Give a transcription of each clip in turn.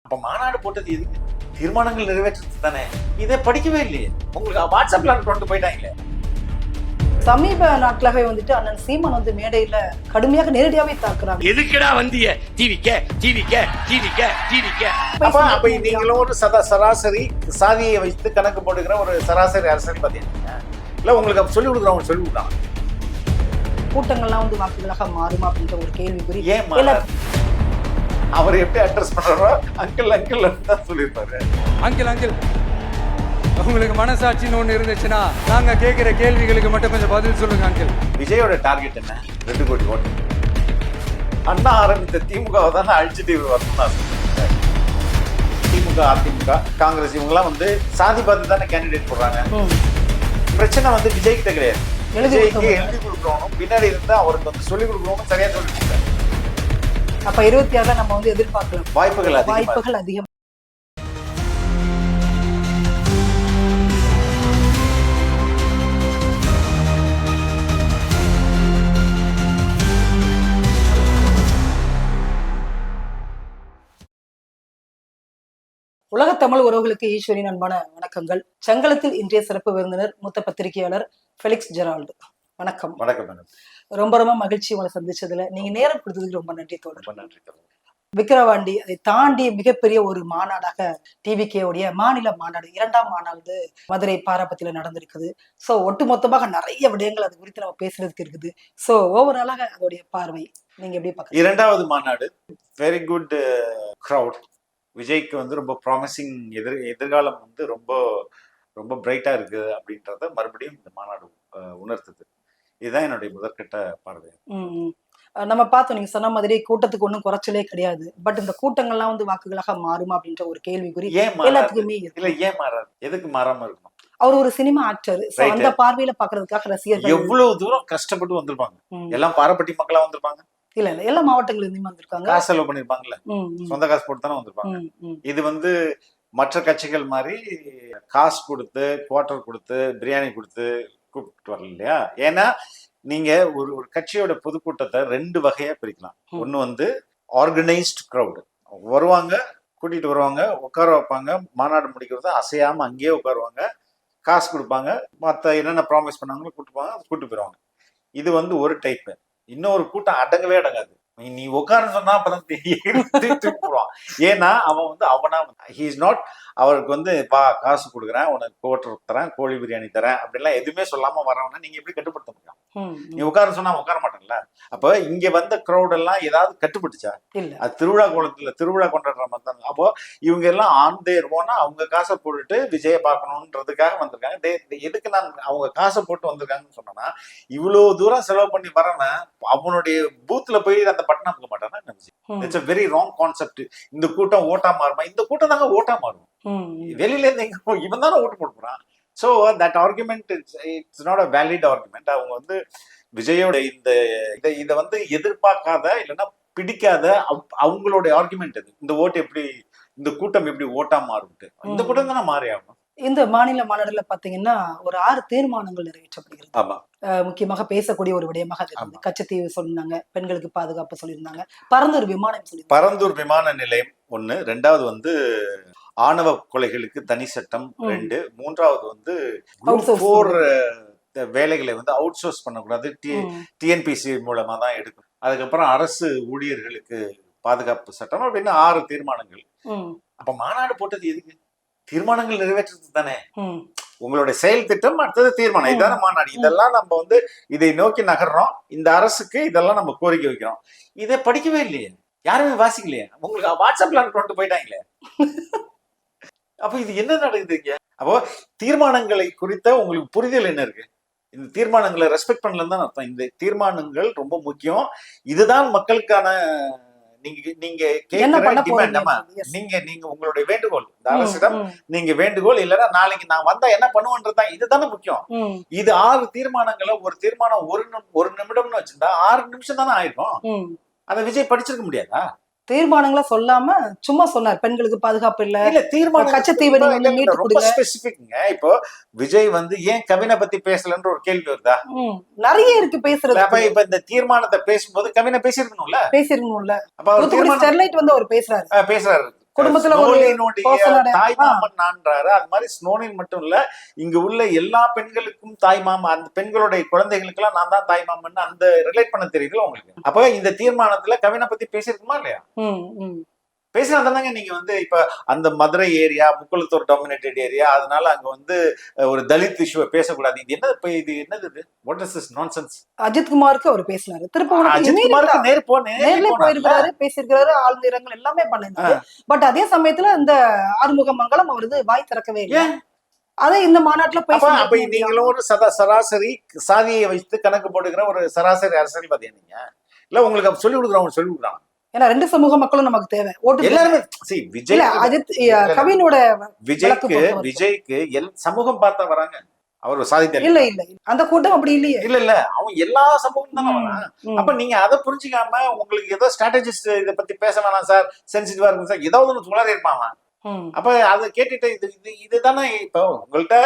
அப்ப மாநாடு போட்டது எதுக்கு? தீர்மானங்கள் நிறைவேற்றது தானே. இதை படிக்கவே இல்லையே. உங்களுக்கு வாட்ஸ்அப்ல கொண்டு போயிட்டாங்களே. சமீப நாட்களாகவே வந்துட்டு அண்ணன் சீமான் வந்து மேடையில கடுமையாக நேரடியாவே தாக்குறாங்க. எதுக்குடா வந்திய டிவிக்க டிவிக்க டிவிக்க டிவிக்க. அப்ப நீங்களும் ஒரு சராசரி சாதியை வைத்து கணக்கு போட்டுக்கிற ஒரு சராசரி அரசியல் பாத்தீங்கன்னா இல்ல உங்களுக்கு அப்ப சொல்லி கொடுக்குறவங்க சொல்லி கொடுக்கலாம். கூட்டங்கள்லாம் வந்து வாக்குகளாக மாறுமா அப்படின்ற ஒரு கேள்விக்குறி. ஏன் அவர் எப்படி அட்ரஸ் பண்றாரோ அங்கிள் அங்கிள் தான் சொல்லியிருப்பாரு. அங்கிள் அங்கிள் உங்களுக்கு மனசாட்சின்னு ஒண்ணு இருந்துச்சுன்னா நாங்க கேட்கிற கேள்விகளுக்கு மட்டும் கொஞ்சம் பதில் சொல்லுங்க அங்கிள். விஜயோட டார்கெட் என்ன? 2 கோடி ஓட்டு. அண்ணா ஆரம்பித்த திமுகவை தானே அழிச்சுட்டு வரணும். திமுக, அதிமுக, காங்கிரஸ் இவங்கெல்லாம் வந்து சாதி பார்த்து தானே கேண்டிடேட் போடுறாங்க. பிரச்சனை வந்து விஜய் கிட்ட கிடையாது. விஜய்க்கு எழுதி கொடுக்கணும், பின்னாடி இருந்தா அவருக்கு வந்து சொல்லிக் கொடுக்கணும், சரியா சொல்லி கொடுத்தாரு. அப்ப 26 நம்ம வந்து எதிர்பார்க்கலாம். வாய்ப்புகள் அதிகம். உலக தமிழ் உறவுகளுக்கு ஈஸ்வரின் அன்பான வணக்கங்கள். சங்கலத்தில் இன்றைய சிறப்பு விருந்தினர் மூத்த பத்திரிகையாளர் ஃபெலிக்ஸ் ஜெரால்டு. வணக்கம். வணக்கம். ரொம்ப ரொம்ப மகிழ்ச்சி உங்களை சந்திச்சதுல. நீங்க நேரம் கொடுத்ததுக்கு ரொம்ப நன்றி தோழர். நன்றி. விக்கிரவாண்டி அதை தாண்டி மிகப்பெரிய ஒரு மாநாடாக டிவிகே உடைய மாநில மாநாடு 2ஆம் மாநாடு மதுரை பாராபத்தியில நடந்திருக்குது. சோ ஒட்டுமொத்தமாக நிறைய விடயங்கள் அது குறித்து நம்ம பேசுறதுக்கு இருக்குது. சோ ஓவராலாக அதோடைய பார்வை நீங்க எப்படி பாக்குறீங்க? 2வது மாநாடு வெரி குட் கிரவுட். விஜய்க்கு வந்து ரொம்ப ப்ராமிசிங் எதிர்காலம் வந்து ரொம்ப ரொம்ப பிரைட்டா இருக்கு அப்படின்றத மறுபடியும் இந்த மாநாடு உணர்த்துது. இதுதான் என்னுடைய முதற்கட்ட பார்வை. நம்ம பார்த்தோம், நீங்க சொன்ன மாதிரி கூட்டத்துக்கு ஒன்றும் குறைச்சலே கிடையாது. பட் இந்த கூட்டங்கள்லாம் வந்து வாக்குகளாக மாறுமா அப்படின்ற ஒரு கேள்விக்குறி எல்லாத்துக்குமே இல்ல. ஏன் மாறாது? எதுக்கு மாறாம இருக்கணும்? அவர் ஒரு சினிமா ஆக்டர். அந்த பார்வையில பாக்குறதுக்காக ரசிகர்கள் எவ்வளவு தூரம் கஷ்டப்பட்டு வந்திருப்பாங்க. எல்லாம் பாரப்பட்டி மக்களா வந்திருப்பாங்க. இல்ல எல்லா மாவட்டங்கள்ல இருந்தும் வந்திருக்காங்க. காசு செலவு பண்ணிருப்பாங்கல்ல, சொந்த காசு போட்டு தானே வந்திருப்பாங்க. இது வந்து மற்ற கட்சிகள் மாதிரி காசு கொடுத்து குவார்டர் கொடுத்து பிரியாணி கொடுத்து கூப்பிட்டு வரல இல்லையா. ஏன்னா நீங்க ஒரு கட்சியோட பொதுக்கூட்டத்தை 2 வகையா பிரிக்கலாம். ஒண்ணு வந்து ஆர்கனைஸ்ட் கிரௌடு வருவாங்க, கூட்டிட்டு வருவாங்க, உட்கார வைப்பாங்க, மாநாடு முடிக்கிறது அசையாம அங்கேயே உட்காருவாங்க, காசு கொடுப்பாங்க, மற்ற என்னென்ன ப்ராமிஸ் பண்ணாங்களோ கூட்டு போயிருவாங்க. இது வந்து ஒரு டைப்பு. இன்னொரு கூட்டம் அடங்கவே அடங்காது. நீ உட்காருன்னு சொன்னா அப்பதான் ஏன்னா அவன் வந்து அவருக்கு வந்து காசு கொடுக்குறேன், உனக்கு கோட்டர் தரேன், கோழி பிரியாணி தரேன் அப்படின்லாம் எதுவுமே சொல்லாம வரவன நீங்க எப்படி கட்டுப்படுத்த முடியும்? நீ உட்காருன்னு சொன்னா உட்கார மாட்டேன்ல. அப்ப இங்க வந்த கிரௌட் எல்லாம் ஏதாவது கட்டுப்பட்டுச்சா? அது திருவிழா கொண்டாடுற மாதிரி தான். அப்போ இவங்க எல்லாம் ஆன் தேர் போனா அவங்க காசை போட்டுட்டு விஜய பார்க்கணுன்றதுக்காக வந்திருக்காங்க. எதுக்கு நான் அவங்க காசை போட்டு வந்திருக்காங்கன்னு சொன்னா, இவ்வளவு தூரம் செலவு பண்ணி வரவன் அவனுடைய பூத்துல போய் அந்த பட்டனை போக மாட்டானா? It's a very wrong concept. இந்த கூட்டம் ஓட்டா மாறுமா? இந்த கூட்டம் தாங்க ஓட்டா மாறும். வெளியில இருந்து இவன் தானே ஓட்டு போட போறான். So that argument it's not a valid argument. அவங்க வந்து விஜயோட இதை வந்து எதிர்பார்க்காத இல்லைன்னா பிடிக்காத அவங்களுடைய ஆர்குமெண்ட் இது. இந்த ஓட்டு எப்படி, இந்த கூட்டம் எப்படி ஓட்டா மாறும்ட்டு. இந்த கூட்டம் தானே மாறி ஆகணும். இந்த மாநில மாநாடுல பாத்தீங்கன்னா ஒரு 6 தீர்மானங்கள் நிறைவேற்றப்படுகிறது. ஆமா. முக்கியமாக பேசக்கூடிய ஒரு விடயமாக அது கச்சத்தீவு சொன்னாங்க, பெண்களுக்கு பாதுகாப்பு சொல்லியிருந்தாங்க, பரந்தூர் விமான நிலையம் 1, 2வது வந்து ஆணவ கொலைகளுக்கு தனி சட்டம் 2, 3வது வந்து வேலைகளை வந்து அவுட் சோர்ஸ் பண்ணக்கூடாது, டிஎன்பிசி மூலமா தான் எடுக்கணும். அதுக்கப்புறம் அரசு ஊழியர்களுக்கு பாதுகாப்பு சட்டம் அப்படின்னு 6 தீர்மானங்கள். அப்ப மாநாடு போட்டது எதுக்கு? தீர்மானங்கள் நிறைவேற்றது தானே. உங்களுடைய செயல் திட்டம், அடுத்தது தீர்மானம், இதான மாநாடு. இதெல்லாம் நம்ம வந்து இதை நோக்கி நகர்றோம். இந்த அரசுக்கு இதெல்லாம் நம்ம கோரிக்கை வைக்கிறோம். இதை படிக்கவே இல்லையே, யாருமே வாசிக்கலையே. உங்களுக்கு வாட்ஸ்அப்ல கொண்டு போயிட்டாங்களே. அப்ப இது என்ன நடக்குதுங்க? அப்போ தீர்மானங்களை குறித்த உங்களுக்கு புரிதல் என்ன இருக்கு? இந்த தீர்மானங்களை ரெஸ்பெக்ட் பண்ணலன்னு தான் அர்த்தம். இந்த தீர்மானங்கள் ரொம்ப முக்கியம். இதுதான் மக்களுக்கான நீங்க உங்களுடைய வேண்டுகோள். இந்த அரசிடம் நீங்க வேண்டுகோள் இல்லைன்னா நாளைக்கு நான் வந்தா என்ன பண்ணுவேன்றதுதான். இதுதானே முக்கியம். இது 6 தீர்மானங்களை ஒரு தீர்மானம் ஒரு நிமிடம்னு வச்சிருந்தா 6 நிமிஷம் தானே ஆயிருக்கும். அதை விஜய் படிச்சிருக்க முடியாதா? தீர்மானங்களை சொல்லாம சும்மா சொன்னார், பெண்களுக்கு பாதுகாப்பு இல்ல தீர்மானம் கச்சத்தீவை ரொம்ப ஸ்பெசிபிக்ங்க. இப்போ விஜய் வந்து ஏன் கவினை பத்தி பேசலன்ற ஒரு கேள்வி வருதா? நிறைய இருக்கு பேசுறது. அப்ப இப்ப இந்த தீர்மானத்தை பேசும்போது கவினை பேசிருக்கணும்ல. அப்ப ஸ்டெர்லைட் வந்து அவர் பேசுறாரு. குடும்பத்துல ஒரு ஸ்னோலினுடைய personோட- தாய் மாமன் நான்றாரு. அது மாதிரி ஸ்னோலின் மட்டும் இல்ல, இங்க உள்ள எல்லா பெண்களுக்கும் தாய் மாமா, அந்த பெண்களுடைய குழந்தைகளுக்கு எல்லாம் நான் தான் தாய் மாமன் அந்த ரிலேட் பண்ண தெரியுதுல உங்களுக்கு. அப்ப இந்த தீர்மானத்துல கவினை பத்தி பேசியிருக்குமா இல்லையா? ம், ம். பேசினாதானங்க நீங்க வந்து இப்ப அந்த Madurai area Mukkulathur dominated area, அதனால அங்க வந்து ஒரு தலித் இஷ்யூ பேசக்கூடாது. இது என்ன இது என்னது இது? What is this nonsense? அஜித்குமாருக்கு அவர் பேசினாரு. திரும்ப உனக்கு அஜித்குமாருக்கு நேர்ல போயிருக்கிறாரு, பேசியிருக்கிறாரு, ஆழ்ந்த இரங்கல் எல்லாமே பண்ணிருந்தாரு. பட் அதே சமயத்துல இந்த ஆறுமுக மங்கலம் அவரது வாய் திறக்கவே இல்லை. அதே இந்த மாநாட்டுல அப்ப நீங்களும் ஒரு சராசரி சாதியை வைத்து கணக்கு போடுகிற ஒரு சராசரி அரசியல்வாதியா நீங்க? இல்ல உங்களுக்கு சொல்லி கொடுக்குறவங்க சொல்லி கொடுக்குறாங்க. ஏன்னா ரெண்டு சமூக மக்களும் நமக்கு தேவை. ஓட்டு எல்லாருமே விஜய் அஜித் கவினோட விஜய்க்கு சமூகம் பார்த்தா வராங்க. அவர் சாதி இல்ல இல்ல அந்த கூட்டம் அப்படி இல்லையே. இல்ல அவன் எல்லா சமூகம் தானே வரான். அப்ப நீங்க அதை புரிஞ்சுக்காம உங்களுக்கு ஏதோ ஸ்ட்ராட்டஜிஸ்ட் இதை பத்தி பேச வேணாம் சார், சென்சிட்டிவா இருக்கும் சார், ஏதாவது ஒன்று சுழறி இருப்பாங்க. அப்ப அதை கேட்டுட்டு இதுதானே இப்ப உங்கள்கிட்ட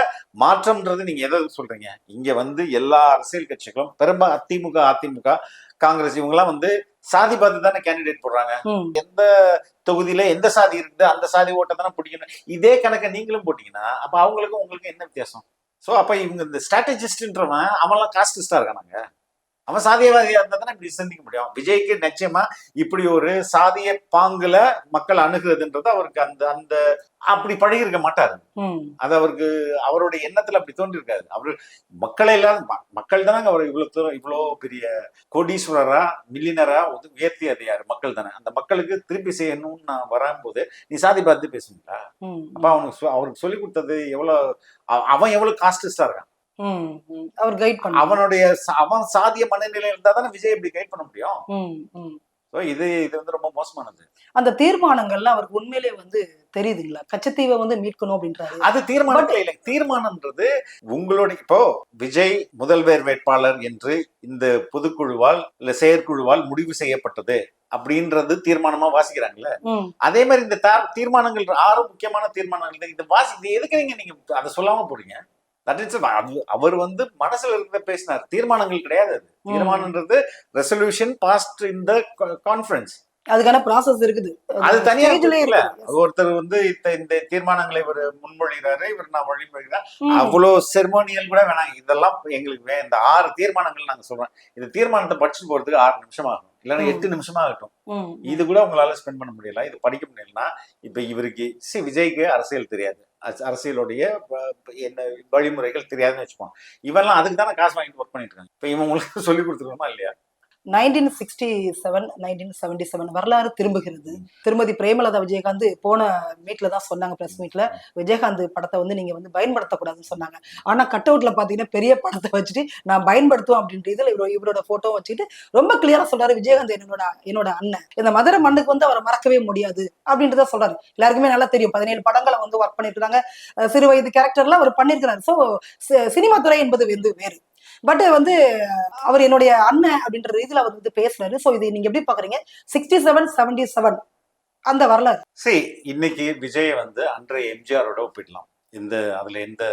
மாற்றம்ன்றது. நீங்க எதை சொல்றீங்க? இங்க வந்து எல்லா அரசியல் கட்சிகளும் பெரும்பாலும் அதிமுக காங்கிரஸ் இவங்கெல்லாம் வந்து சாதி பார்த்து தானே கேண்டிடேட் போடுறாங்க. எந்த தொகுதியில எந்த சாதி இருக்குது அந்த சாதி ஓட்டை தானே பிடிக்கணும். இதே கணக்கை நீங்களும் போட்டீங்கன்னா அப்ப அவங்களுக்கும் உங்களுக்கும் என்ன வித்தியாசம்? சோ அப்ப இவங்க இந்த ஸ்ட்ராட்டஜிஸ்ட்ன்றவன் அவன்லாம் காஸ்டிஸ்டா இருக்கானாங்க. அவன் சாதியவாதியா இருந்தா தானே இப்படி சிந்திக்க முடியும். விஜய்க்கு நிச்சயமா இப்படி ஒரு சாதிய பாங்குல மக்கள் அணுகிறதுன்றது அவருக்கு அந்த அந்த அப்படி பழகி இருக்க மாட்டாரு. அது அவருக்கு அவருடைய எண்ணத்துல அப்படி தோன்றி இருக்காது. அவரு மக்களை எல்லாம் மக்கள் தானே அவர் இவ்வளவு தூரம் இவ்வளவு பெரிய கோடீஸ்வரரா மில்லியனரா உயர்த்தி அது யாரு? மக்கள் தானே. அந்த மக்களுக்கு திருப்பி செய்யணும்னு நான் வரும்போது நீ சாதி பார்த்து பேசுவீங்களா? அப்ப அவருக்கு சொல்லி கொடுத்தது எவ்வளவு, அவன் எவ்வளவு காஸ்டிஸ்டா இருக்கான். அவர் கைட் பண்ண அவன் சாதிய மனநிலையில இருந்தா தானே விஜய் இப்படி கைட் பண்ண முடியும். இது வந்து ரொம்ப மோசமானது. அந்த தீர்மானங்கள்ல அவருக்கு உண்மையிலே வந்து தெரியுதுங்களா கச்சத்தீவை வந்து மீட்கணும் அப்படின்றாரு. அது தீர்மானம் இல்லை. தீர்மானம்ன்றது உங்களுடைய இப்போ விஜய் முதல்வர் வேட்பாளர் என்று இந்த பொதுக்குழுவால் இல்ல செயற்குழுவால் முடிவு செய்யப்பட்டது அப்படின்றது தீர்மானமா வாசிக்கிறாங்கல்ல. அதே மாதிரி இந்த தீர்மானங்கள் 6 முக்கியமான தீர்மானங்கள் இது எதுக்கு நீங்க அதை சொல்லாம போறீங்க? அவர் வந்து மனசுல இருக்கிற பேசினார். தீர்மானங்கள் கிடையாது. தீர்மானம்ன்றது ரெசல்யூஷன் பாஸ்ட் இன் தி கான்ஃபரன்ஸ். அதுக்கான ப்ராசஸ் இருக்குது. அது தனியா இருக்குல்ல. ஒருத்தர் வந்து இந்த தீர்மானங்களை இவர் முன்மொழிகிறாரு, இவர் நான் வழிமொழிகிறேன். அவ்வளவு செர்மோனியல் கூட வேணாம். இதெல்லாம் எங்களுக்கு இந்த 6 தீர்மானங்கள் நாங்க சொல்றோம். இந்த தீர்மானத்தை படிச்சு போறதுக்கு 6 நிமிஷம் ஆகும், இல்லைன்னா 8 நிமிஷமா ஆகட்டும். இது கூட உங்களால ஸ்பெண்ட் பண்ண முடியல, இது படிக்க முடியலன்னா இப்ப இவருக்கு விஜய்க்கு அரசியல் தெரியாது, அரசியலுடைய என்ன வழிமுறைகள் தெரியாதுன்னு வச்சுப்போம். இவெல்லாம் அதுக்கு தானே காசு வாங்கிட்டு ஒர்க் பண்ணிட்டு இருக்காங்க. இப்ப இவன் உங்களுக்கு சொல்லி கொடுத்துருக்கோமா இல்லையா? 1967 1977 வரலாறு திரும்புகிறது. திருமதி பிரேமலதா விஜயகாந்த் போன மீட்ல தான் சொன்னாங்க, பிரஸ் மீட்ல, விஜயகாந்த் படத்தை வந்து நீங்க வந்து பயன்படுத்தக்கூடாதுன்னு சொன்னாங்க. ஆனா கட் அவுட்ல பாத்தீங்கன்னா பெரிய படத்தை வச்சுட்டு நான் பயன்படுத்துவோம் அப்படின்ற இதுல இவரோட போட்டோ வச்சுட்டு ரொம்ப கிளியரா சொல்றாரு, விஜயகாந்த் என்னோட அண்ணன், இந்த மதுரை மண்ணுக்கு வந்து அவரை மறக்கவே முடியாது அப்படின்றத சொல்றாரு. எல்லாருக்குமே நல்லா தெரியும். 17 படங்களை வந்து ஒர்க் பண்ணிருக்காங்க. சிறு வயது கேரக்டர்லாம் அவர் பண்ணிருக்கிறாரு. சோ சினிமா துறை என்பது வந்து வேறு. பட் வந்து அவர் என்னுடைய அண்ணன் அப்படின்ற ரீதியில அவர் வந்து பேசுறாரு. சோ இது நீங்க எப்படி பாக்குறீங்க? 67 77 அந்த வரலாறு. சரி, இன்னைக்கு விஜய் வந்து அன்றைய எம்ஜிஆரோட ஒப்பிடலாம். அதுல எந்த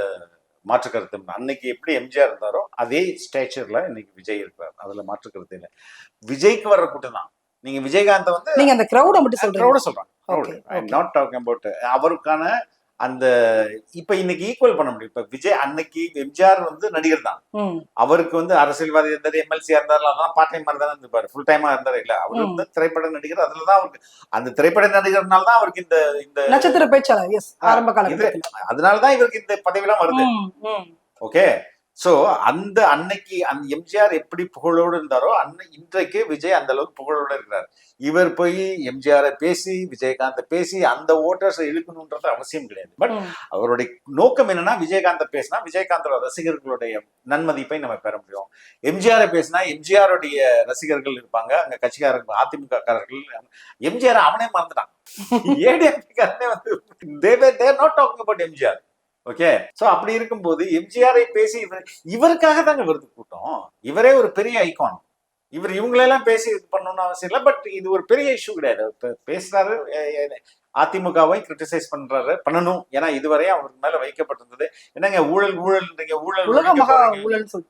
மாற்று கருத்து. அன்னைக்கு எப்படி எம்ஜிஆர் இருந்தாரோ அதே ஸ்டேச்சர்ல இன்னைக்கு விஜய் இருப்பார். அதுல மாற்று கருத்து இல்லை. விஜய்க்கு வர்ற கூட்டம் தான். நீங்க விஜயகாந்த் வந்து நீங்க அந்த கிரௌட மட்டும் சொல்றேன். நாட் டாக்கிங் அபௌட் அவருக்கான அந்த இப்ப இன்னைக்கு ஈக்குவல் பண்ண முடியும். இப்ப விஜய் அன்னைக்கு எம்ஜிஆர் வந்து நடிகர் தான். அவருக்கு வந்து அரசியல்வாதி இருந்தாரு, எம்எல்சியா இருந்தாரு, அதெல்லாம் பார்ட் டைம் மாதிரி தானே இருந்திருப்பாரு, ஃபுல் டைமா இருந்தாரு இல்ல. அவரு வந்து திரைப்பட நடிகர். அதுலதான் அவருக்கு அந்த திரைப்பட நடிகர்னால தான் அவருக்கு இந்த நட்சத்திர பேச்சாளர் ஆரம்ப காலத்துல, அதனாலதான் இவருக்கு இந்த பதவியெல்லாம் வருது. ஓகே. சோ அந்த அன்னைக்கு அந்த எம்ஜிஆர் எப்படி புகழோடு இருந்தாரோ இன்றைக்கு விஜய் அந்த அளவுக்கு புகழோடு இருக்கிறார். இவர் போய் எம்ஜிஆரை பேசி விஜயகாந்தை பேசி அந்த ஓட்டர்ஸை இழுக்கணும்ன்றது அவசியம் கிடையாது. பட் அவருடைய நோக்கம் என்னன்னா, விஜயகாந்தை பேசினா விஜயகாந்தோட ரசிகர்களுடைய நன்மதிப்பை நம்ம பெற முடியும். எம்ஜிஆரை பேசினா எம்ஜிஆருடைய ரசிகர்கள் இருப்பாங்க, அங்க கட்சிக்காரர்கள் அதிமுக காரர்கள். எம்ஜிஆர் அவனே மறந்துட்டான். ஏடிஎம்கே வந்து not talking about MGR. Okay. So அப்படி இருக்கும்போது எம்ஜிஆரை பேசி இவருக்காக தாங்க வருது கூட்டம். இவரே ஒரு பெரிய ஐகான். இவங்களெல்லாம் பேசி இது பண்ணணும்னு அவசியம் இல்லை. பட் இது ஒரு பெரிய இஷ்யூ கிடையாது. பேசுறாரு, அதிமுகவை கிரிட்டிசைஸ் பண்ணணும். ஏன்னா இதுவரையும் அவருக்கு மேல வைக்கப்பட்டிருந்தது என்னங்க ஊழல்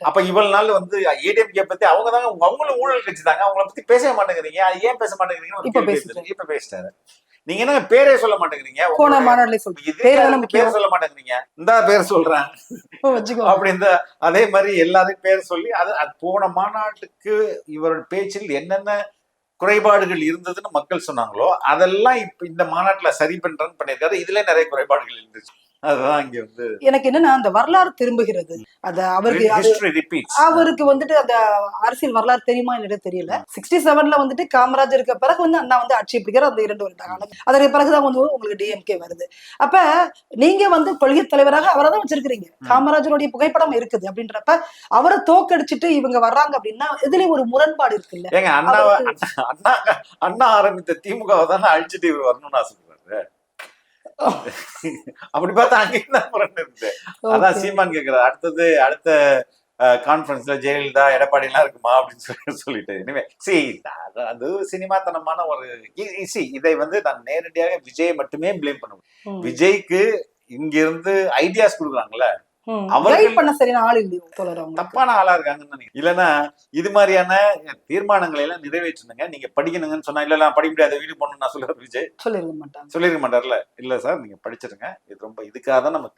அப்ப இவ்வளவு நாள் வந்து ஏடிஎம்கே பத்தி அவங்களும் ஊழல் கட்சி தாங்க, அவங்கள பத்தி பேச மாட்டேங்கிறீங்க, அது ஏன் பேச மாட்டேங்கிறீங்கன்னு இப்ப பேசிட்டாரு. நீங்க என்ன பேரே சொல்ல மாட்டேங்கிறீங்க? போன மாநாடுல சொல்றேன் பேர் தானே முக்கியம். பேர் சொல்ல மாட்டேங்கிறீங்க. இந்த பேர் சொல்றேன் வச்சுக்கோ. அப்படி இந்த அதே மாதிரி எல்லாரையும் பேர் சொல்லி அது போன மாநாட்டுக்கு இவரோட பேச்சில் என்னென்ன குறைபாடுகள் இருந்ததுன்னு மக்கள் சொன்னாங்களோ அதெல்லாம் இப்ப இந்த மாநாட்டுல சரி பண்றேன்னு பண்ணியிருக்காரு. இதுல நிறைய குறைபாடுகள் இருந்துச்சு. அதுதான் இங்க வந்து எனக்கு என்னன்னா அந்த வரலாறு திரும்புகிறது. அது history repeats. அவருக்கு வந்துட்டு அந்த அரசியல் வரலாறு தெரியுமா என்னது தெரியல. 67ல வந்துட்டு காமராஜருக்கு பிறகு வந்து அண்ணா வந்து ஆட்சி பிடிக்கிற அந்த 2 வருட காலம். அதற்கு பிறகுதான் வந்து உங்களுக்கு டிஎம்கே வருது. அப்ப நீங்க வந்து கொள்கை தலைவராக அவரை தான் வச்சிருக்கிறீங்க. காமராஜருடைய புகைப்படம் இருக்குது அப்படின்றப்ப அவரை தோக்கடிச்சிட்டு இவங்க வர்றாங்க அப்படின்னா இதுலயும் ஒரு முரண்பாடு இருக்குல்ல. ஏங்க அண்ணா ஆரம்பித்த திமுகவை தானே அழிச்சிட்டு இவர் வரணும்னு ஆசைப்படுறாரு. அப்படி பார்த்தா அங்கேயும் தான் முரண் இருக்கு. அதான் சீமான் கேக்குறாரு அடுத்த கான்பரன்ஸ்ல ஜெயலலிதா எடப்பாடி எல்லாம் இருக்குமா அப்படின்னு சொல்லிட்டு. இனிமே அது சினிமாத்தனமான ஒரு இதை வந்து நான் நேரடியாக விஜயை மட்டுமே பிளேம் பண்ணுவேன். விஜய்க்கு இங்க இருந்து ஐடியாஸ் கொடுக்குறாங்கல்ல, தப்பான ஆளா இருக்காங்கன்னு இல்லன்னா இது மாதிரியான தீர்மானங்களை எல்லாம் நிறைவேற்றுனுங்க. நீங்க படிக்கணுங்கன்னு சொன்னா இல்ல நான் படிக்க முடியாத வீடு போகணும்னு நான் சொல்ல விஜய் சொல்லிருக்க மாட்டார்ல. இல்ல சார் நீங்க படிச்சிருங்க, இது ரொம்ப இதுக்காக தான் நம்ம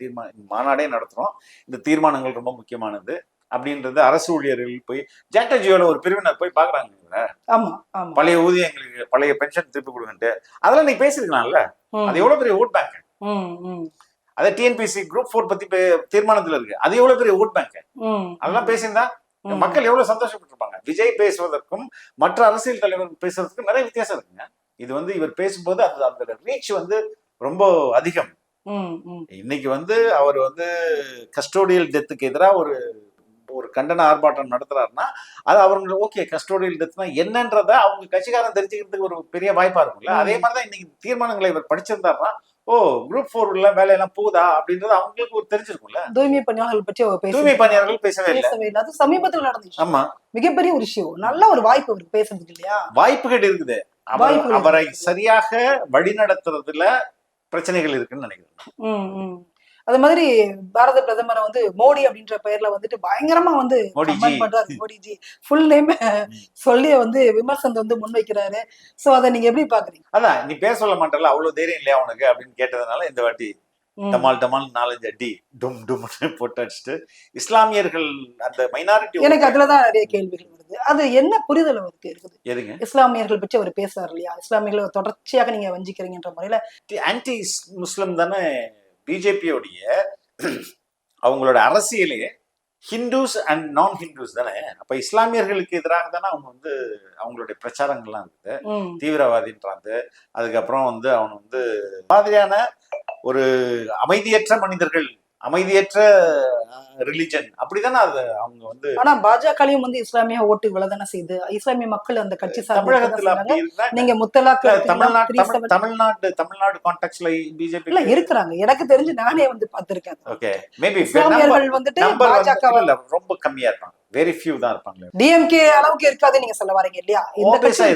மாநாடே நடத்துறோம், இந்த தீர்மானங்கள் ரொம்ப முக்கியமானது அப்படின்றது அரசு ஊழியர்கள் போய் ஜாக்டஜியோட ஒரு பிரிவினர் போய் பாக்குறாங்க. பழைய ஊதியங்களுக்கு பழைய பென்ஷன் திருப்பி கொடுங்கன்ட்டு அதெல்லாம் நீங்க பேசிருக்கலாம்ல. அது எவ்வளவு பெரிய ஓட் பேங்க். அதை டிஎன்பிசி குரூப் 4 பத்தி தீர்மானத்துல இருக்கு. அது எவ்வளவு பெரிய ஓட் பேங்க். அதெல்லாம் பேசியிருந்தா மக்கள் எவ்வளவு சந்தோஷப்பட்டிருப்பாங்க. விஜய் பேசுவதற்கும் மற்ற அரசியல் தலைவர் பேசுறதுக்கும் நிறைய வித்தியாசம் இருக்குங்க. இது வந்து இவர் பேசும்போது அதோட ரீச் வந்து ரொம்ப அதிகம். இன்னைக்கு வந்து அவர் வந்து கஸ்டோடியல் டெத்துக்கு எதிராக ஒரு கண்டன ஆர்ப்பாட்டம் நடத்துறாருன்னா அது அவங்களுக்கு ஓகே கஸ்டோடியல் டெத்னா என்னன்றத அவங்க கட்சிக்காரன் தெரிஞ்சுக்கிறதுக்கு ஒரு பெரிய வாய்ப்பா இருக்கும்ல. அதே மாதிரிதான் இன்னைக்கு தீர்மானங்களை இவர் படிச்சிருந்தாருன்னா குரூப் 4 வேலையெல்லாம் போகுதா அப்படின்றது அவங்களுக்கு ஒரு தெரிஞ்சிருக்கும்ல. தூய்மை பணியாளர்கள் பற்றி தூய்மை பணியாளர்கள் பேசவே இல்லை. அது சமீபத்தில் நடந்துச்சு. ஆமா, மிகப்பெரிய ஒரு விஷயம். நல்ல ஒரு வாய்ப்பு அவருக்கு பேசுறதுக்கு இல்லையா? வாய்ப்புகள் இருக்குது. அவரை சரியாக வழி நடத்துறதுல பிரச்சனைகள் இருக்குன்னு நினைக்கிறேன். அது மாதிரி பாரத பிரதமரை வந்து மோடி அப்படின்ற பெயர்ல வந்துட்டு பயங்கரமா வந்து பண்றாரு. மோடிஜி ஃபுல் நேம் சொல்லி வந்து விமர்சனத்தை வந்து முன்வைக்கிறாரு. சோ அதை நீங்க எப்படி பாக்குறீங்க? அதான் நீ பேர் சொல்ல மாட்டல, அவ்வளவு தைரியம் இல்லையா உனக்கு அப்படின்னு கேட்டதுனால இந்த வாட்டி டமால் 4-5 அடி டும் டும் போட்டு அடிச்சுட்டு இஸ்லாமியர்கள் அந்த மைனாரிட்டி. எனக்கு அதுலதான் நிறைய கேள்விகள் வருது. அது என்ன புரிதல் அவருக்கு இருக்குது? எதுங்க இஸ்லாமியர்கள் பற்றி அவர் பேசுறாரு இல்லையா? இஸ்லாமியர்களை தொடர்ச்சியாக நீங்க வஞ்சிக்கிறீங்கன்ற முறையில ஆன்டி முஸ்லிம் தானே பிஜேபியோடைய அவங்களோட அரசியலே. ஹிந்துஸ் அண்ட் நான் ஹிந்துஸ் தானே. அப்ப இஸ்லாமியர்களுக்கு எதிராக தானே அவங்க வந்து அவங்களுடைய பிரச்சாரங்கள்லாம் இருக்குது. தீவிரவாதின்றாங்க. அதுக்கப்புறம் வந்து அவன் வந்து மாதிரியான ஒரு அமைதியற்ற மனிதர்கள், அமைதியற்ற ரிலிஜன் அப்படிதானே அது அவங்க வந்து. ஆனா பாஜகலையும் வந்து இஸ்லாமிய ஓட்டு விழதானே செய்யுது. இஸ்லாமிய மக்கள் அந்த கட்சி தமிழகத்துல நீங்க முத்தலாக்கு தமிழ்நாடு கான்டெக்ட்ல பிஜேபி இல்ல இருக்கிறாங்க. எனக்கு தெரிஞ்சு நானே வந்து பார்த்திருக்கேன். ஓகே, மேபி இஸ்லாமியர்கள் வந்துட்டு பாஜக ரொம்ப கம்மியா இருப்பாங்க. வெரி ஃபியூ தான் இருப்பாங்க. டிஎம்கே அளவுக்கு இருக்காது நீங்க சொல்ல வரீங்க இல்லையா? இந்த கட்சி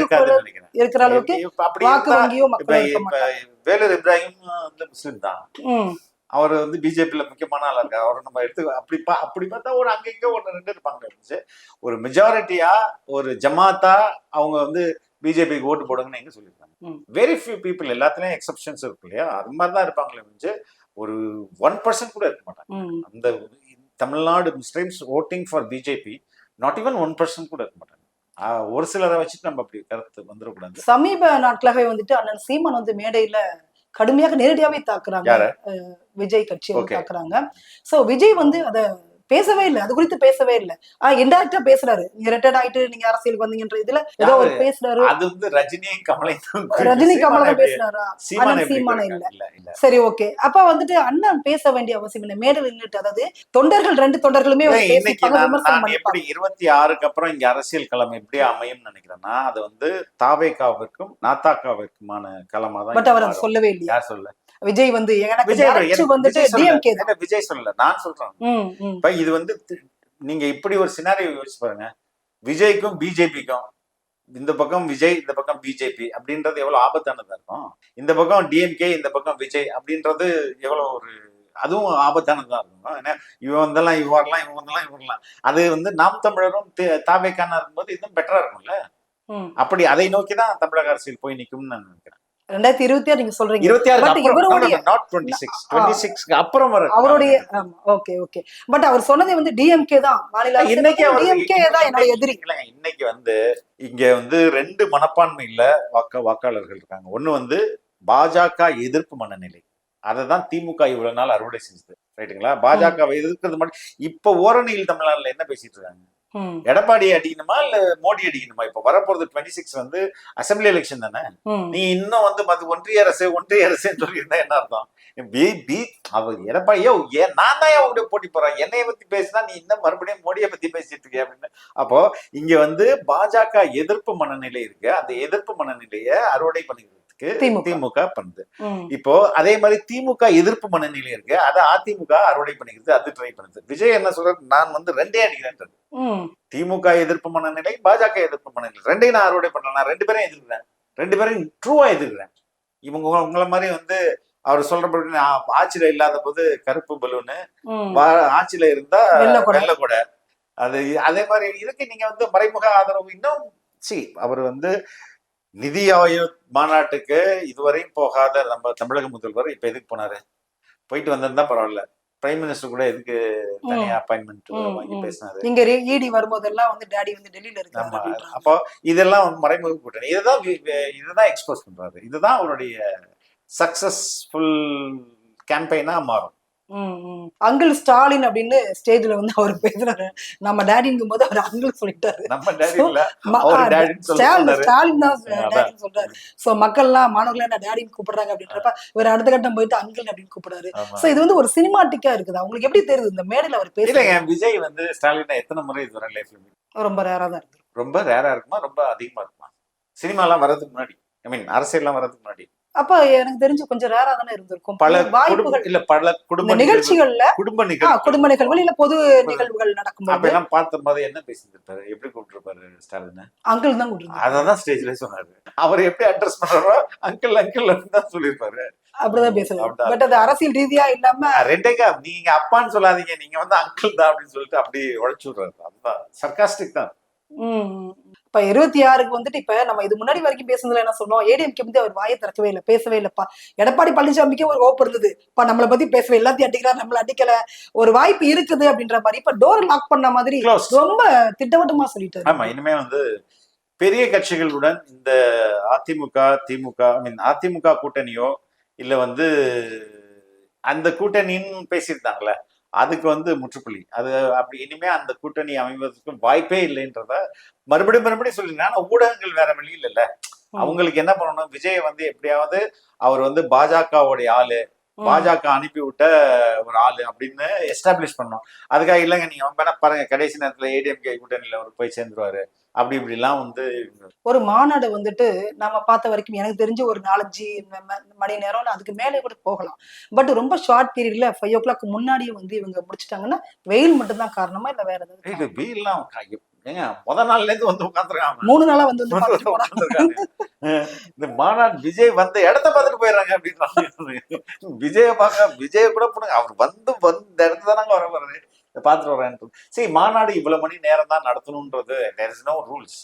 இருக்கிற அளவுக்கு வாக்கு வங்கியோ மக்கள். வேலூர் இப்ராஹிம் வந்து முஸ்லிம் தான். அவர் வந்து பிஜேபியில முக்கியமான ஆளா இருக்காரு. அவரை நம்ம எடுத்து அப்படி பார்த்தா ஒரு அங்கங்க 1-2 இருப்பாங்க. ஒரு மெஜாரிட்டியா ஒரு ஜமாத்தா அவங்க வந்து பிஜேபிக்கு ஓட்டு போடுங்கன்னு எங்க சொல்லியிருக்காங்க. Very few people. எல்லாத்துலயும் எக்ஸப்ஷன்ஸ் இருக்கு இல்லையா? அது மாதிரிதான் இருப்பாங்களே. ஒரு 1% கூட இருக்க மாட்டாங்க. அந்த Tamil Nadu Muslims voting for BJP not even 1% கூட இருக்க மாட்டாங்க. ஒரு சிலரை வச்சுட்டு நம்ம அப்படி கருத்து வந்துடக்கூடாது. சமீப நாட்களாகவே வந்துட்டு அண்ணன் சீமான் வந்து மேடையில கடுமையாக நேரடியாவே தாக்குறாங்க. விஜய் கட்சியை தாக்குறாங்க. சோ விஜய் வந்து அத பேசவே இல்லை. அது குறித்து பேசவே இல்லை. இன்டைரக்டா பேசுறாரு. நீங்க ரிட்டையர்ட் ஆயிட்டு நீங்க அரசியலுக்கு வந்தீங்கன்ற இதுல ஏதோ ஒரு பேசுறாரு. அது வந்து ரஜினி கமலை பேசுறாரா? சீமான இல்ல. சரி, ஓகே. அப்ப வந்துட்டு அண்ணன் பேச வேண்டிய அவசியம் இல்லை. மேடல் நின்றுட்டு, அதாவது தொண்டர்கள் 2 தொண்டர்களுமே எப்படி 26க்கு அப்புறம் இங்க அரசியல் களம் எப்படி அமையும் நினைக்கிறேன்னா அது வந்து தாவேகாவிற்கும் நாத்தாக்காவிற்குமான களமா தான். பட் அவர் அதை சொல்லவே இல்லையா? யார் சொல்ல? விஜய் வந்து விஜய் சொல்லல, நான் சொல்றேன். இது வந்து நீங்க இப்படி ஒரு சினாரியோ யோசிச்சு பாருங்க. விஜய்க்கும் பிஜேபிக்கும் இந்த பக்கம் விஜய் இந்த பக்கம் பிஜேபி அப்படின்றது எவ்வளவு ஆபத்தானதா இருக்கும். இந்த பக்கம் டிஎம்கே இந்த பக்கம் விஜய் அப்படின்றது எவ்வளவு ஒரு அதுவும் ஆபத்தானதா இருக்கும். ஏன்னா இவன் வந்தெல்லாம் இவ வரலாம், இவன் வந்தெல்லாம் இவ வரலாம். அது வந்து நாம் தமிழரும் தாவேக்கானா இருக்கும்போது இன்னும் பெட்டரா இருக்கும்ல. அப்படி அதை நோக்கிதான் தமிழக அரசியல் போய் நிக்கும்னு நான் நினைக்கிறேன். 2026 நீங்க சொல்றீங்க. 26 பட் இவருடைய நாட் 26 அப்புறம் வர அவருடைய ஓகே ஓகே. பட் அவர் சொன்னதே வந்து டிஎம்கே தான் மாநில இன்னைக்கு டிஎம்கே தான் என்னோட எதிரி. இல்லைங்க, இன்னைக்கு வந்து இங்க வந்து 2 மனப்பான்மையில வாக்காளர்கள் இருக்காங்க. ஒண்ணு வந்து பாஜக எதிர்ப்பு மனநிலை, அததான் திமுக இவ்வளவு நாள் அறுவடை செஞ்சது. ரைட்டுங்களா? பாஜகவை எதிர்க்கிறது மட்டும். இப்ப ஓரணியில் தமிழ்நாடுல என்ன பேசிட்டு இருக்காங்க? எடப்பாடி அடிக்கணுமா இல்ல மோடி அடிக்கணுமா? இப்ப வரப்போறது 26 வந்து அசம்பிளி எலெக்ஷன் தானே. நீ இன்னும் வந்து ஒன்றிய அரசுன்னு சொல்லியிருந்தா என்ன அர்த்தம்? அவர் எடப்பாடியோ நான் தான் உங்களுடைய போட்டி போறேன், என்னைய பத்தி பேசினா நீ இன்னும் மறுபடியும் மோடியை பத்தி பேசிட்டு இருக்கிய அப்படின்னு. அப்போ இங்க வந்து பாஜக எதிர்ப்பு மனநிலை இருக்கு. அந்த எதிர்ப்பு மனநிலையை அறுவடை பண்ணிக்கிறதுக்கு திமுக பண்ணுது. இப்போ அதே மாதிரி திமுக எதிர்ப்பு மனநிலை இருக்கு, அதை அதிமுக அறுவடை பண்ணிக்கிறது, அது ட்ரை பண்ணுது. விஜய் என்ன சொல்ற, நான் வந்து 2 அடிக்கிறேன். திமுக எதிர்ப்பு மனநிலை, பாஜக எதிர்ப்பு மனநிலை, 2 நான் அறுவடை பண்றேன். நான் 2 பேரையும் எதிர்க்கிறேன், 2 பேரையும் ட்ரூவா எதிர்க்கிறேன். உங்களை மாதிரி வந்து அவர் சொல்றபடி ஆட்சியில இல்லாத போது கருப்பு பலூனு, ஆட்சியில இருந்தா வெள்ள கூட, அது அதே மாதிரி இதுக்கு நீங்க வந்து மறைமுக ஆதரவு. இன்னும் அவர் வந்து நிதி ஆயோக் மாநாட்டுக்கு இதுவரையும் போகாத நம்ம தமிழக முதல்வர் இப்ப எதுக்கு போனாரு? போயிட்டு வந்திருந்தா பரவாயில்ல. பிரைம் மினிஸ்டர் கூட எதுக்கு தனியா அப்பாயின்மெண்ட் வாங்கி பேசினாரு? நீங்க இடி வரும்போதெல்லாம் வந்து டாடி வந்து டெல்லியில இருக்காங்க. அப்போ இதெல்லாம் மறைமுக கூட்டணி. இதுதான் எக்ஸ்போஸ் பண்றாரு. இதுதான் அவருடைய சக்சஸ்ஃபுல் கேம்பெயினா மாறும். அங்கிள் ஸ்டாலின் அப்படின்னு ஸ்டேஜ்ல வந்து அவர் பேசுறாரு. நம்ம டாடிங்கும் போது அவர் அங்கிள் சொல்லிட்டாரு. ஸ்டாலின் தான் டாடின்னு சொல்றாரு. சோ மக்கள் எல்லாம் மாணவர்கள் என்ன டாடின்னு கூப்பிடுறாங்க அப்படின்றப்ப இவர் அடுத்த கட்டம் போயிட்டு அங்கிள் அப்படின்னு கூப்பிடுறாரு. சோ இது வந்து ஒரு சினிமாட்டிக்கா இருக்குது. அவங்களுக்கு எப்படி தெரியுது இந்த மேடையில அவர் பேசுறாங்க? விஜய் வந்து ஸ்டாலின் எத்தனை முறை இதுவரை லைஃப்ல ரொம்ப ரேரா தான் இருக்கு. ரொம்ப ரேரா இருக்குமா, ரொம்ப அதிகமா இருக்குமா? சினிமா எல்லாம் வர்றதுக்கு முன்னாடி, ஐ மீன் அரசியல் எல்லாம் வர்றதுக்கு முன்னாடி அப்ப எனக்கு தெரிஞ்சு கொஞ்சம் ரேரா தானே இருந்திருக்கும். பல வாய்ப்புகள் இல்ல, பல குடும்ப நிகழ்ச்சிகள்ல குடும்ப நிகழ்வுகள் இல்ல பொது நிகழ்வுகள் நடக்கும்போது அப்பெல்லாம் பார்த்தும்போது என்ன பேசிட்டு எப்படி கூப்பிட்டுருப்பாரு ஸ்டாலின்? அங்கிள் தான் கூப்பிட்டு அததான் ஸ்டேஜ்ல சொன்னாரு. அவர் எப்படி அட்ரஸ் பண்றாரோ அங்கிள் அங்கிள் தான் சொல்லியிருப்பாரு. அப்படிதான் பேசுறாரு. பட் அது அரசியல் ரீதியா இல்லாம ரெண்டேக்கா நீங்க அப்பான்னு சொல்லாதீங்க, நீங்க வந்து அங்கிள் தான் அப்படின்னு சொல்லிட்டு அப்படி உழைச்சு விடுறாரு. அதுதான் சர்காஸ்டிக் தான். இப்ப 26க்கு வந்துட்டு இப்ப நம்ம இது முன்னாடி வரைக்கும் பேசுனதுல என்ன சொன்னோம், ஏடிஎம்கே வந்து அவர் வாயை திறக்கவே இல்லை, பேசவே இல்லப்பா. எடப்பாடி பழனிசாமிக்கே ஒரு ஹோப் இருந்தது, இப்ப நம்மளை பத்தி பேசவே, எல்லாத்தையும் அடிக்கிறார், நம்மள அடிக்கல, ஒரு வாய்ப்பு இருக்குது அப்படின்ற மாதிரி இப்ப டோர் லாக் பண்ண மாதிரி ரொம்ப திட்டவட்டமா சொல்லிட்டாரு. ஆமா, இனிமே வந்து பெரிய கட்சிகளுடன் இந்த அதிமுக திமுக அதிமுக கூட்டணியோ இல்ல வந்து அந்த கூட்டணின்னு பேசியிருந்தாங்களே, அதுக்கு வந்து முற்றுப்புள்ளி. அது அப்படி இனிமே அந்த கூட்டணி அமைவதற்கு வாய்ப்பே இல்லைன்றத மறுபடியும் சொல்லிருங்க. ஆனா ஊடகங்கள் வேற வழி இல்லைல்ல. அவங்களுக்கு என்ன பண்ணணும், விஜய் வந்து எப்படியாவது அவர் வந்து பாஜகவுடைய ஆளு, பாஜக அனுப்பி விட்ட ஒரு ஆளு அப்படின்னு எஸ்டாப்ளிஷ் பண்ணணும். அதுக்காக இல்லைங்க, நீங்க வேணா பாருங்க, கடைசி நேரத்துல ஏடிஎம்கே கூட்டணியில அவர் போய் சேர்ந்துருவாரு அப்படி இப்படிலாம் வந்து ஒரு மாநாடு வந்துட்டு நம்ம பார்த்த வரைக்கும் எனக்கு தெரிஞ்சு ஒரு 4-5 மணி நேரம் அதுக்கு மேலே கூட போகலாம். பட் ரொம்ப ஷார்ட் பீரியட்ல 5 o'clock முன்னாடியே வந்து இவங்க முடிச்சிட்டாங்கன்னா வெயில் மட்டும் தான் காரணமா இல்ல வேற ஏதாவது? வெயில்லாம் ஏங்க முதல் நாள்ல இருந்து வந்து உட்காந்துருக்காங்க, 3 நாளா வந்து உட்காந்துருக்காங்க. இந்த மாநாடு விஜய் வந்த இடத்த பார்த்துட்டு போயிடுறாங்க அப்படின்றாங்க. விஜய கூட போடுங்க, அவர் வந்து இந்த இடத்துல தானங்க வர வர்றது, பார்த்துட்டு வரேன். சரி, மாநாடு இவ்வளவு மணி நேரம் தான் நடத்தணும்ன்றது there is no rules.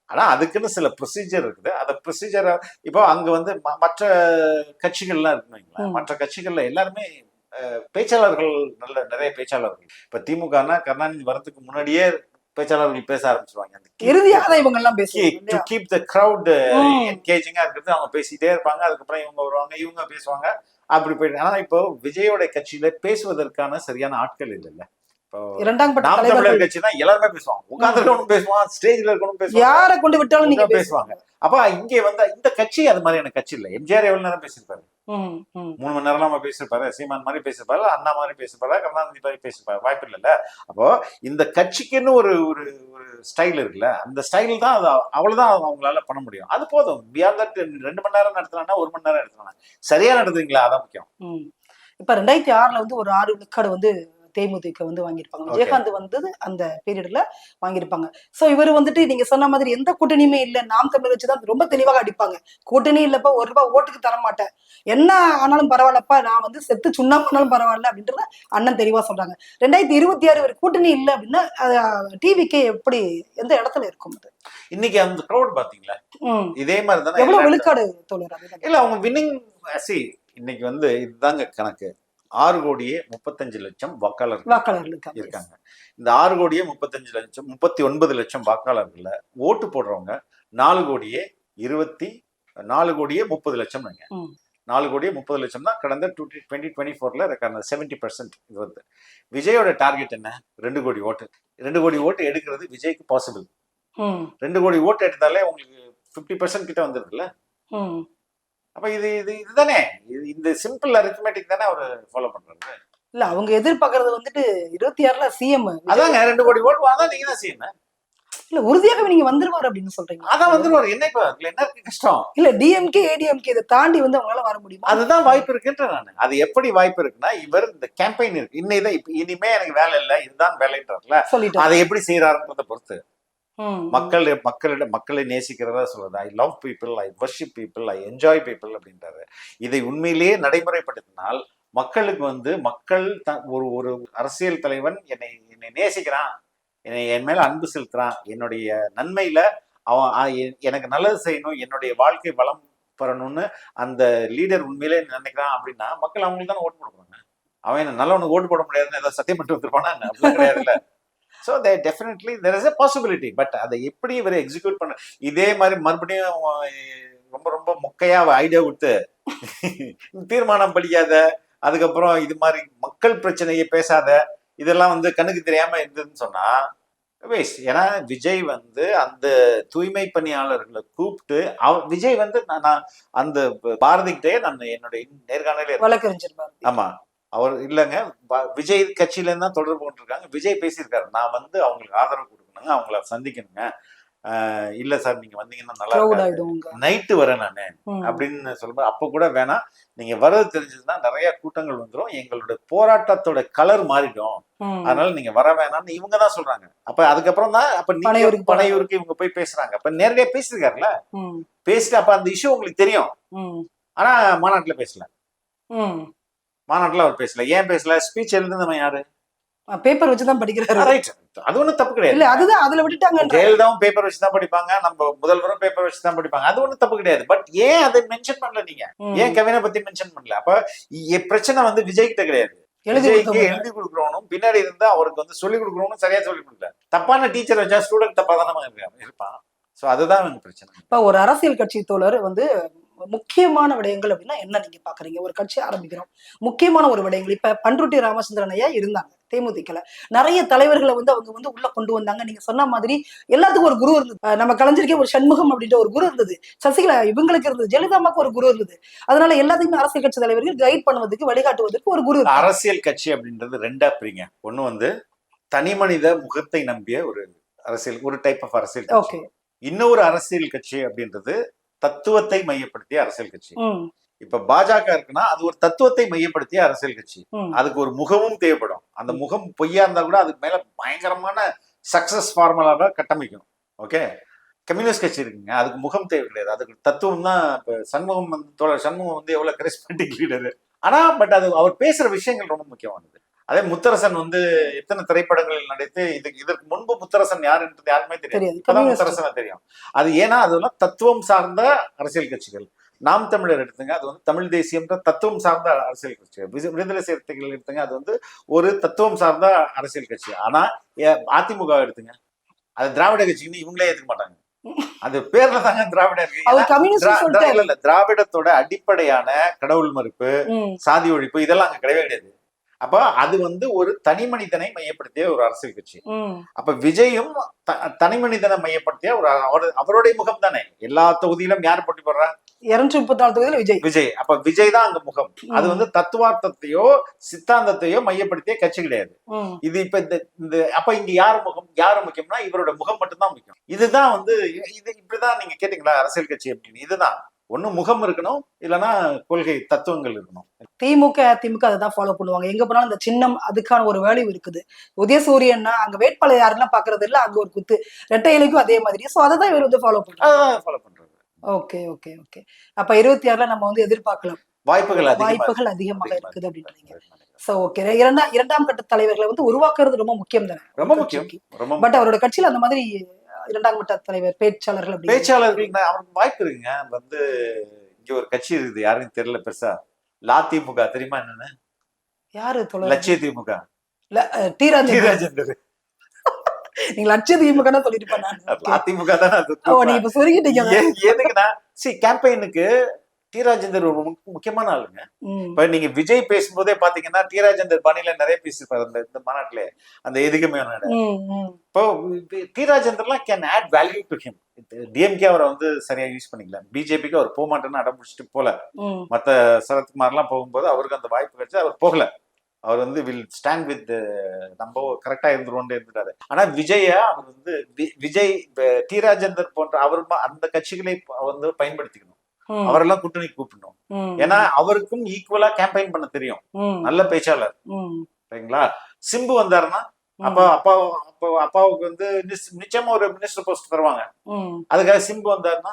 ஆனா அதுக்குன்னு சில ப்ரொசீஜர் இருக்குது. அந்த ப்ரொசீஜரை இப்போ அங்க வந்து மற்ற கட்சிகள்லாம் இருக்குங்களா, மற்ற கட்சிகள்ல எல்லாருமே பேச்சாளர்கள், நிறைய பேச்சாளர்கள். இப்ப திமுகனா கருணாநிதி வரதுக்கு முன்னாடியே பேச்சாளர்கள் பேச ஆரம்பிச்சிருவாங்க. இறுதியாக இவங்க எல்லாம் பேசுவாங்க, கீப் த கிரவுட் என்கேஜிங்கா இருக்கிறது. அவங்க பேசிட்டே இருப்பாங்க, அதுக்கப்புறம் இவங்க வருவாங்க, இவங்க பேசுவாங்க, அப்படி போயிட்டு. ஆனா இப்போ விஜயோட கட்சியில பேசுவதற்கான சரியான ஆட்கள் இல்லைல்ல. இரண்டாம் பட்ட தலைவர் கட்சினா எல்லாருமே பேசுவாங்க, உட்கார்ந்து பேசுவாங்க, ஸ்டேஜ்ல இருக்கணும், யாரை கொண்டு விட்டாலும் நீங்க பேசுவாங்க. அப்ப இங்க வந்து இந்த கட்சி அது மாதிரியான கட்சி இல்ல. எம்ஜிஆர் எவ்வளவு நேரம் பேசியிருப்பாரு, 3 மணி நேரம் பேசியிருப்பாரு. சீமான் மாதிரி பேசியிருப்பாரு, அண்ணா மாதிரி பேசியிருப்பாரு, கருணாநிதி மாதிரி பேசியிருப்பாரு. வாய்ப்பு இல்லைல்ல. அப்போ இந்த கட்சிக்குன்னு ஒரு ஒரு ஸ்டைல் இருக்குல்ல, அந்த ஸ்டைல் தான் அது, அவ்வளவுதான் அவங்களால பண்ண முடியும். அது போதும். 2 மணி நேரம் நடத்தினா 1 மணி நேரம் எடுத்துனா சரியா நடத்துறீங்களா, அதான் முக்கியம். இப்ப 2006ல வந்து ஒரு 6 விழுக்காடு வந்து தேமுதிக வந்து வாங்கியிருப்பாங்க. Okay. விஜயகாந்த் வந்தது அந்த பீரியட்ல வாங்கியிருப்பாங்க. சோ இவர் வந்துட்டு நீங்க சொன்ன மாதிரி எந்த கூட்டணியுமே இல்ல, நாம் தமிழர் வச்சுதான் ரொம்ப தெளிவாக அடிப்பாங்க. கூட்டணி இல்லப்பா, ₹1 ஓட்டுக்கு தர மாட்டேன், என்ன ஆனாலும் பரவாயில்லப்பா, நான் வந்து செத்து சுண்ணாம்பு பரவாயில்ல அப்படின்றத அண்ணன் தெளிவா சொல்றாங்க. 2026 ஒரு கூட்டணி இல்ல அப்படின்னா டிவிக்கே எப்படி எந்த இடத்துல இருக்கும் அது? இன்னைக்கு அந்த கிரௌட் பாத்தீங்களா, ம். இதே மாதிரி தானே எவ்வளவு விழுக்காடு தோழர் அதுதான்? இல்ல அவங்க வின்னிங் இன்னைக்கு வந்து இதுதாங்க கணக்கு. 6,35,00,000 வாக்காளர்கள் இருக்காங்க. இந்த 6,35,00,000 39,00,000 வாக்காளர்கள்ல ஓட்டு போடுறவங்க 4,30,00,000 நீங்க 4,30,00,000 தான் கடந்த 2024ல 70% இது வந்து. விஜயோட டார்கெட் என்ன? 2 கோடி ஓட்டு. 2 கோடி ஓட்டு எடுக்கிறது விஜய்க்கு பாசிபிள். 2 கோடி ஓட்டு எடுத்தாலே உங்களுக்கு 50% கிட்ட வந்துருதுல்ல. அப்ப இதுதானே, இந்த சிம்பிள் அரித்மெட்டிக் தானே அவர் ஃபாலோ பண்றாரு. இல்ல அவங்க எதிர்பார்க்கறது வந்துட்டு 26ல சிஎம். அதாங்க 2 கோடி ஓட்டு வாங்க, நீங்க தான் சிஎம். இல்ல உறுதியாகவே நீங்க வந்துருவாரு அப்படின்னு சொல்றீங்க. அதான் வந்துருவாரு. என்ன இப்ப அதுல என்ன இருக்கு கஷ்டம்? இல்ல டிஎம்கே ஏடிஎம்கே இதை தாண்டி வந்து அவங்களால வர முடியுமா? அதுதான் வாய்ப்பு இருக்குன்ற நான். அது எப்படி வாய்ப்பு இருக்குன்னா, இவர் இந்த கேம்பெயின் இருக்கு, இன்னைதான் இனிமே எனக்கு வேலை இல்லை, இதுதான் வேலைன்றதுல சொல்லிட்டு அதை எப்படி செய்யறாருன்றத பொறுத்து. மக்களை நேசிக்கிறதா சொல்றது. I love people, I worship people, I enjoy people அப்படின்றாரு. இதை உண்மையிலேயே நடைமுறைப்படுத்தினால் மக்களுக்கு வந்து மக்கள் ஒரு அரசியல் தலைவன் என்னை நேசிக்கிறான், என் மேல அன்பு செலுத்துறான், என்னுடைய நன்மையில அவன் எனக்கு நல்லது செய்யணும், என்னுடைய வாழ்க்கை வளம் பெறணும்னு அந்த லீடர் உண்மையிலே நினைக்கிறான் அப்படின்னா மக்கள் அவங்களுக்கு தானே ஓட்டு போடுவாங்க. அவன் என்ன நல்லவனுக்கு ஓட்டு போட முடியாதுன்னு ஏதாவது சத்தியம் பண்ணிட்டு வந்துருப்பானா? அப்படிலாம் கிடையாதுல்ல. So they definitely there is a possibility. But அதை எப்படி இவர் எக்ஸிக்யூட் பண்ண, இதே மாதிரி மறுபடியும் ரொம்ப ரொம்ப மொக்கையா ஐடியா கொடுத்து தீர்மானம் படிக்காத, அதுக்கப்புறம் இது மாதிரி மக்கள் பிரச்சனையை பேசாத, இதெல்லாம் வந்து கண்ணுக்கு தெரியாம இருந்ததுன்னு சொன்னா வேஸ்ட். ஏன்னா விஜய் வந்து அந்த தூய்மை பணியாளர்களை கூப்பிட்டு விஜய் வந்து நான் அந்த பாரதிக்கிட்டே நான் என்னுடைய நேர்காணலே வழக்கறிஞர். ஆமா, அவர் இல்லைங்க, விஜய் கட்சியில இருந்து தான் தொடர்பு கொண்டிருக்காங்க. விஜய் பேசியிருக்காரு, நான் வந்து அவங்களுக்கு ஆதரவு கொடுக்கணுங்க, அவங்கள சந்திக்கணுங்க, இல்ல சார் நீங்க வந்தீங்கன்னா நல்லா இருக்கும், நைட்டு வரேன் நானு அப்படின்னு சொல்லும்போது, அப்ப கூட வேணாம், நீங்க வர்றது தெரிஞ்சதுன்னா நிறைய கூட்டங்கள் வந்துடும், எங்களோட போராட்டத்தோட கலர் மாறிடும், அதனால நீங்க வர வேணாம்னு இவங்க தான் சொல்றாங்க. அப்ப அதுக்கப்புறம் தான் அப்ப பனையூருக்கு இவங்க போய் பேசுறாங்க. அப்ப நேரடியா பேசிருக்காருல்ல, பேசிட்டு அப்ப அந்த இஷ்யூ உங்களுக்கு தெரியும். ஆனா மாநாட்டுல பேசல, மாநாட்டுல அவர் பேசல. ஏன் பேசல? ஸ்பீச் எழுதுனவன் யாரு? பேப்பர் வச்சுதான் படிக்கிறாரு. ரைட், அது ஒண்ணும் தப்பு கிடையாது. இல்ல அதுதான் அதுல விட்டுட்டாங்க. ஜெயலலிதாவும் பேப்பர் வச்சுதான் படிப்பாங்க, நம்ம முதல்வரும் பேப்பர் வச்சுதான் படிப்பாங்க, அது ஒண்ணும் தப்பு கிடையாது. பட் ஏன் அதை மென்ஷன் பண்ணல நீங்க? ஏன் கவினை பத்தி மென்ஷன் பண்ணல? அப்ப பிரச்சனை வந்து விஜய் கிட்ட கிடையாது, விஜய்க்கு எழுதி கொடுக்குறவனும் பின்னாடி இருந்தா அவருக்கு வந்து சொல்லிக் கொடுக்குறவனும் சரியா சொல்லி கொடுக்கல. தப்பான டீச்சர் வச்சா ஸ்டூடெண்ட் தப்பா தானே இருப்பான். சோ அதுதான் பிரச்சனை. இப்ப ஒரு அரசியல் கட்சி தோழர் வந்து முக்கியமான விடயங்கள் அப்படின்னா என்ன நீங்க பாக்குறீங்க? ஒரு கட்சி ஆரம்பிக்கிறோம், முக்கியமான ஒரு விடயங்கள். இப்ப பண்ருட்டி ராமச்சந்திரன் ஐயா இருந்தாங்க தேமுதிகல, நிறைய தலைவர்களை வந்து அவங்க வந்து உள்ள கொண்டு வந்தாங்க. நீங்க சொன்ன மாதிரி எல்லாத்துக்கும் ஒரு குரு இருந்தது. நம்ம கலைஞருக்கே ஒரு சண்முகம் அப்படின்ற ஒரு குரு இருந்தது, சசிகலா இவங்களுக்கு இருந்தது, ஜெயலலிதாவுக்கு ஒரு குரு இருந்தது. அதனால எல்லாத்துக்குமே அரசியல் கட்சி தலைவர்கள் கைட் பண்ணுவதற்கு வழிகாட்டுவதற்கு ஒரு குரு. அரசியல் கட்சி அப்படின்றது ரெண்டா பிரிங்க. ஒண்ணு வந்து தனி மனித முகத்தை நம்பிய ஒரு அரசியல், ஒரு டைப் ஆஃப் அரசியல் கட்சி. இன்னொரு அரசியல் கட்சி அப்படின்றது தத்துவத்தை மையப்படுத்திய அரசியல் கட்சி. இப்ப பாஜக இருக்குன்னா அது ஒரு தத்துவத்தை மையப்படுத்திய அரசியல் கட்சி. அதுக்கு ஒரு முகமும் தேவைப்படும். அந்த முகம் பொய்யா இருந்தா கூட அதுக்கு மேல பயங்கரமான சக்சஸ் ஃபார்முலாவை கட்டமைக்கும். ஓகே, கம்யூனிஸ்ட் கட்சி இருக்குங்க, அதுக்கு முகம் தேவை கிடையாது, அதுக்கு தத்துவம் தான். இப்ப சண்முகம் வந்து எவ்வளவு கரிஸ்மேட்டிக் லீடரு, ஆனா பட் அது அவர் பேசுற விஷயங்கள் ரொம்ப முக்கியமானது. அதே முத்தரசன் வந்து எத்தனை திரைப்படங்களில் நடித்து, இதற்கு முன்பு முத்தரசன் யாருன்றது யாருமே தெரியாது, இப்பதான் முத்தரசனை தெரியும். அது ஏன்னா அதெல்லாம் தத்துவம் சார்ந்த அரசியல் கட்சிகள். நாம் தமிழர் எடுத்துங்க, அது வந்து தமிழ் தேசியம்ன்ற தத்துவம் சார்ந்த அரசியல் கட்சிகள். விடுதலை சிறுத்தைகள் எடுத்துங்க, அது வந்து ஒரு தத்துவம் சார்ந்த அரசியல் கட்சி. ஆனா அதிமுக எடுத்துங்க, அது திராவிட கட்சின்னு இவங்களே ஏத்துக்க மாட்டாங்க. அது பேர்ல தாங்க திராவிட இருக்கு. இல்ல, திராவிடத்தோட அடிப்படையான கடவுள் மறுப்பு, சாதி ஒழிப்பு இதெல்லாம் அங்க கிடையவே கிடையாது. அப்ப அது வந்து ஒரு தனி மனிதனை மையப்படுத்திய ஒரு அரசியல் கட்சி. அப்ப விஜயும் தனி மனிதனை மையப்படுத்திய ஒரு அவருடைய முகம் தானே. எல்லா தொகுதியிலும் யார் போட்டி போடுறா? 234 தொகுதியில விஜய். அப்ப விஜய் தான் அங்க முகம். அது வந்து தத்துவார்த்தத்தையோ சித்தாந்தத்தையோ மையப்படுத்திய கட்சி கிடையாது. இது இப்ப இந்த அப்ப இங்க யாரு முகம், யாரு முக்கியம்னா இவரோட முகம் மட்டும்தான் முக்கியம். இதுதான் வந்து இது இப்படிதான் நீங்க கேட்டீங்களா அரசியல் கட்சி அப்படின்னு. இதுதான் ஒண்ணு முகம் இருக்கணும், இல்லைன்னா கொள்கை தத்துவங்கள் இருக்கணும். திமுக அதிமுக அதை தான் ஃபாலோ பண்ணுவாங்க. எங்க போனாலும் இந்த சின்னம் அதுக்கான ஒரு வேல்யூ இருக்குது. உதயசூரியன்னா அங்க வேட்பாளர் யாருன்னா பாக்குறது இல்ல, அங்க ஒரு குத்து. ரெட்டை இலைக்கும் அதே மாதிரி. சோ அதை தான் இவர் வந்து ஃபாலோ பண்றாரு. அதான் ஃபாலோ பண்றது. Okay okay okay. அப்ப 26ல நம்ம வந்து எதிர்பார்க்கலாம். வாய்ப்புகள் அதிகமாக இருக்குது அப்படின்றீங்க. So okay. இரண்டாம் கட்ட தலைவர்களை வந்து உருவாக்குறது ரொம்ப முக்கியம் தானே? ரொம்ப முக்கியம். பட் அவரோட கட்சியில அந்த மாதிரி இரண்டாம் கட்ட தலைவர் பேச்சாளர்கள் அவருக்கு வாய்ப்பு இருக்குங்க. வந்து இங்க ஒரு கட்சி இருக்குது, யாருன்னு தெரியல பெருசா. லதிமுக தெரியுமா என்னன்னு? யாரு? லட்சிய திமுக. டி ராஜேந்தர். நீங்க லட்சிய திமுக சொல்லிட்டு பண்ணாங்க. அதிமுக தானே அது. நீங்க இப்ப சொல்லிக்கிட்டீங்க. எதுக்குன்னா கேம்பெயினுக்கு டி ராஜேந்தர் ஒரு முக்கியமான ஆளுங்க. இப்ப நீங்க விஜய் பேசும்போதே பாத்தீங்கன்னா டி ராஜேந்தர் பாணியில நிறைய பேசிருப்பாரு இந்த மாநாட்டுல, அந்த எதுக்குமே. இப்போ டி ராஜேந்தர்லாம் can add value to him. DMK அவரை வந்து சரியா யூஸ் பண்ணிக்கலாம். பிஜேபிக்கு அவர் போக மாட்டேன்னு அடம்பிடிச்சிட்டு போல. மத்த சரத்குமார் எல்லாம் போகும்போது அவருக்கு அந்த வாய்ப்பு கிடைச்சு அவர் போகல. அவர் வந்து வில் ஸ்டாண்ட் வித் நம்ம கரெக்டா இருந்துருவோன்னு இருந்துட்டாரு. ஆனா அவர் வந்து விஜய் டி ராஜேந்தர் போன்ற அவர் அந்த கட்சிகளை வந்து பயன்படுத்திக்கணும். அவரெல்லாம் கூட்டணி கூப்பிடணும். ஏன்னா அவருக்கும் ஈக்குவலா கேம்பெயின் பண்ண தெரியும். நல்ல பேச்சாளர். சரிங்களா? சிம்பு வந்தாருன்னா அப்பாவுக்கு வந்து நிச்சயமா ஒரு மினிஸ்டர் போஸ்ட் தருவாங்க. அதுக்காக சிம்பு வந்தாருன்னா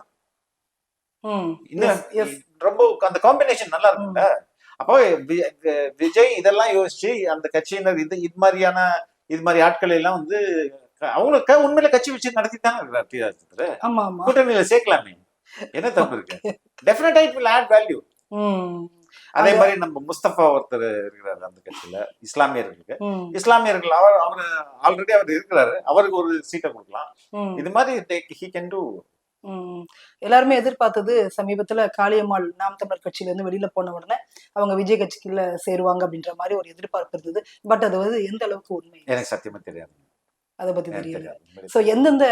இன்னும் ரொம்ப அந்த காம்பினேஷன் நல்லா இருக்குங்க. அப்போ விஜய் இதெல்லாம் யோசிச்சு அந்த கட்சியினர் இது மாதிரி ஆட்களை எல்லாம் வந்து அவங்களுக்கு உண்மையில கட்சி வச்சு நடத்தித்தானே இருக்கிறார் டி ராஜேந்தர். கூட்டணியில சேர்க்கலாமே, என்ன தப்பு இருக்கு? டெஃபினட்டா இட் வில் ஆட் வேல்யூ. அதே மாதிரி நம்ம முஸ்தபா ஒருத்தர் இருக்கிறாரு அந்த கட்சியில, இஸ்லாமியர்கள் அவர் ஆல்ரெடி அவர் இருக்கிறாரு, அவருக்கு ஒரு சீட்டை கொடுக்கலாம். இது மாதிரி he can do. எல்லாருமே எதிர்பார்த்தது சமீபத்துல காளியம்மாள் நாம் தமிழர் கட்சியில இருந்து வெளியில போன உடனே அவங்க விஜய் கட்சிக்குள்ள சேருவாங்க அப்படின்ற மாதிரி ஒரு எதிர்பார்ப்பு இருந்தது. பட் அது வந்து எந்த அளவுக்கு உண்மை எனக்கு சத்தியமா தெரியாது. அதை பத்தி தெரியல. சோ எந்தெந்த